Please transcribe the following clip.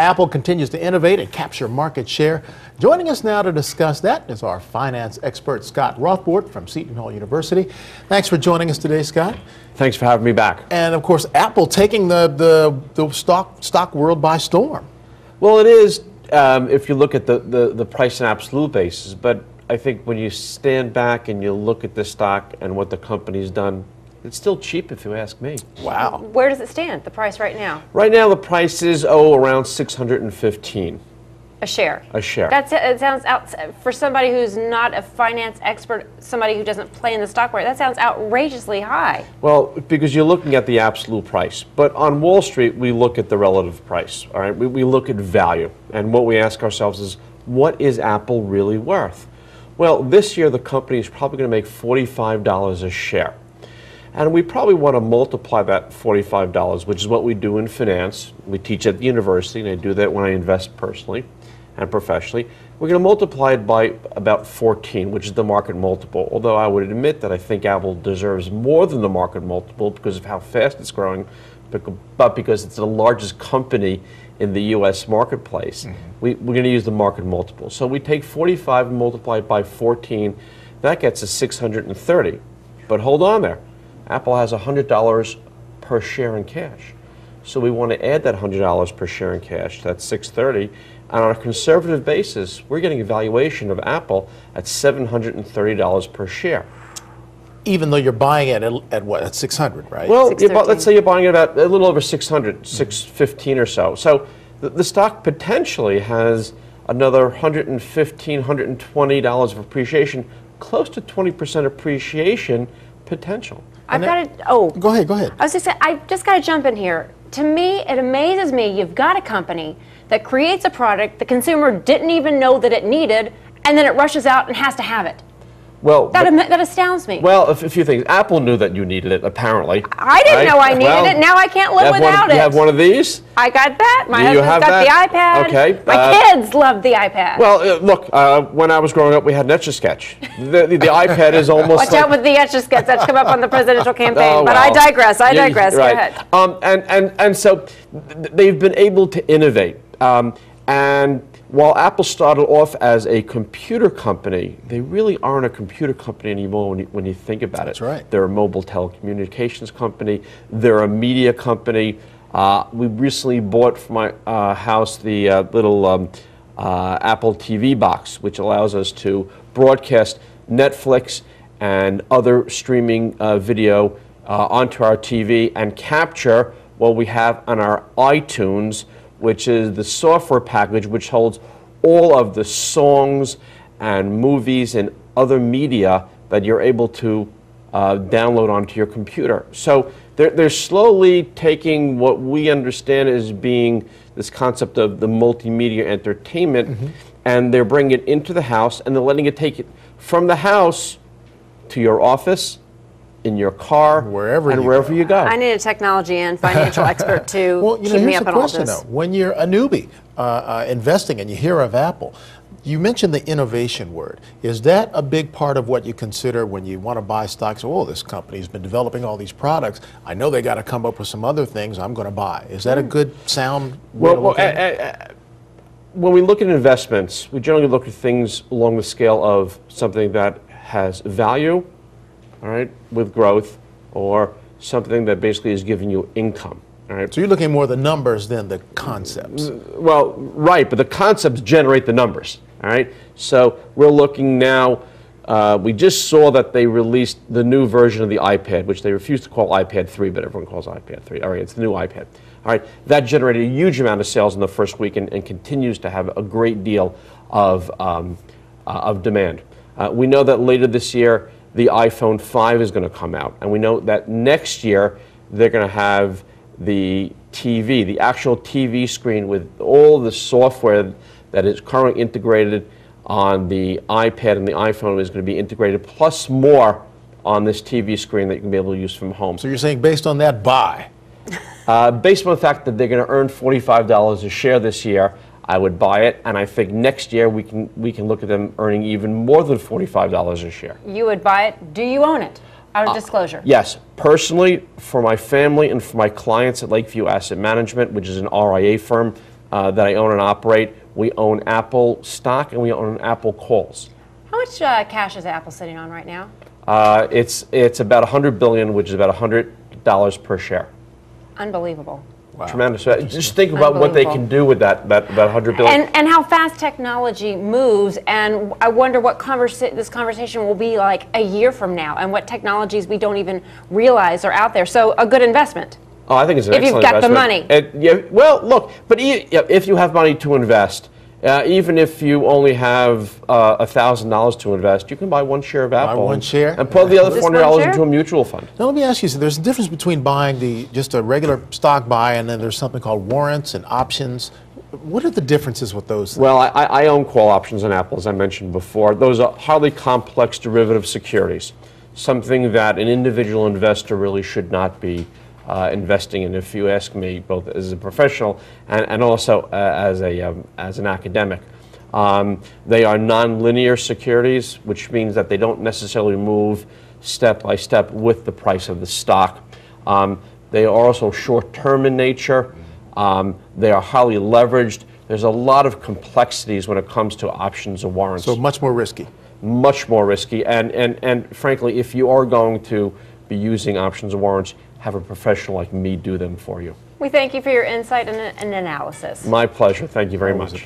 Apple continues to innovate and capture market share. Joining us now to discuss that is our finance expert, Scott Rothbard from Seton Hall University. Thanks for joining us today, Scott. Thanks for having me back. And of course, Apple taking the stock world by storm. Well, it is if you look at the price on an absolute basis, but I think when you stand back and you look at the stock and what the company's done, it's still cheap if you ask me. Wow. Where does it stand, the price right now? Right now the price is, around $615. A share. A share. It sounds for somebody who's not a finance expert, somebody who doesn't play in the stock market, that sounds outrageously high. Well, because you're looking at the absolute price. But on Wall Street, we look at the relative price, all right? We look at value. And what we ask ourselves is, what is Apple really worth? Well, this year the company is probably going to make $45 a share. And we probably want to multiply that $45, which is what we do in finance. We teach at the university, and I do that when I invest personally and professionally. We're going to multiply it by about 14, which is the market multiple. Although I would admit that I think Apple deserves more than the market multiple because of how fast it's growing, but because it's the largest company in the U.S. marketplace. We're going to use the market multiple. So we take 45 and multiply it by 14. That gets us 630. But hold on there. Apple has $100 per share in cash. So we want to add that $100 per share in cash. That's $630. And on a conservative basis, we're getting a valuation of Apple at $730 per share. Even though you're buying it at what, at 600, right? Well, let's say you're buying it at a little over 600, 615 or so. So the stock potentially has another $115, $120 of appreciation, close to 20% appreciation potential. I've got to, Go ahead. I was just saying, I just got to jump in here. To me, it amazes me you've got a company that creates a product the consumer didn't even know that it needed, and then it rushes out and has to have it. Well, that astounds me. Well, a few things. Apple knew that you needed it, apparently. I didn't know I needed it. Now I can't live without it. You have one of these? I got that. My husband's got the iPad. Okay. My kids love the iPad. Well, look, when I was growing up, we had an Etch-a-Sketch. The iPad is almost Watch out with the Etch-a-Sketch. That's come up on the presidential campaign. Oh, but well. I digress. Right. Go ahead. And so they've been able to innovate. And while Apple started off as a computer company, they really aren't a computer company anymore when you think about it. That's right. They're a mobile telecommunications company. They're a media company. We recently bought for my house the little Apple TV box, which allows us to broadcast Netflix and other streaming video onto our TV and capture what we have on our iTunes, which is the software package which holds all of the songs and movies and other media that you're able to download onto your computer. So they're slowly taking what we understand as being this concept of the multimedia entertainment, and they're bringing it into the house, and they're letting it take it from the house to your office, in your car, wherever you go. I need a technology and financial expert to keep me up on all this. Though. When you're a newbie investing and you hear of Apple, you mentioned the innovation word. Is that a big part of what you consider when you want to buy stocks? Oh, this company's been developing all these products. I know they got to come up with some other things I'm going to buy. Is that a good sound way to look at it? When we look at investments, we generally look at things along the scale of something that has value, all right, with growth, or something that basically is giving you income. All right. So you're looking more at the numbers than the concepts. Well, right, but the concepts generate the numbers. All right. So we're looking now. We just saw that they released the new version of the iPad, which they refuse to call iPad 3, but everyone calls iPad 3. All right, it's the new iPad. All right, that generated a huge amount of sales in the first week and continues to have a great deal of demand. We know that later this year, the iPhone 5 is going to come out. And we know that next year, they're going to have the TV, the actual TV screen with all the software that is currently integrated on the iPad and the iPhone is going to be integrated, plus more on this TV screen that you can be able to use from home. So you're saying based on that, buy? Based on the fact that they're going to earn $45 a share this year, I would buy it, and I think next year we can look at them earning even more than $45 a share. You would buy it. Do you own it? Out of disclosure. Yes, personally, for my family and for my clients at Lakeview Asset Management, which is an RIA firm, that I own and operate. We own Apple stock and we own Apple calls. How much cash is Apple sitting on right now? It's about $100 billion, which is about $100 per share. Unbelievable. Wow. Tremendous. Just think about what they can do with that $100 billion. And how fast technology moves, and I wonder what this conversation will be like a year from now, and what technologies we don't even realize are out there. So a good investment. Oh, I think it's an excellent investment. If you've got the money. Yeah, well, look, but if you have money to invest, even if you only have $1,000 to invest, you can buy one share of Apple. Buy one share? And put the other Just $400 one share? into a mutual fund. Now let me ask you, so there's a difference between buying just a regular stock buy, and then there's something called warrants and options. What are the differences with those things? Well, I own call options on Apple, as I mentioned before. Those are highly complex derivative securities, something that an individual investor really should not be investing in, if you ask me, both as a professional and also as an academic. They are non-linear securities, which means that they don't necessarily move step by step with the price of the stock. They are also short-term in nature. They are highly leveraged. There's a lot of complexities when it comes to options and warrants. So much more risky. Much more risky. And frankly, if you are going to be using options and warrants, have a professional like me do them for you. We thank you for your insight and analysis. My pleasure. Thank you very much.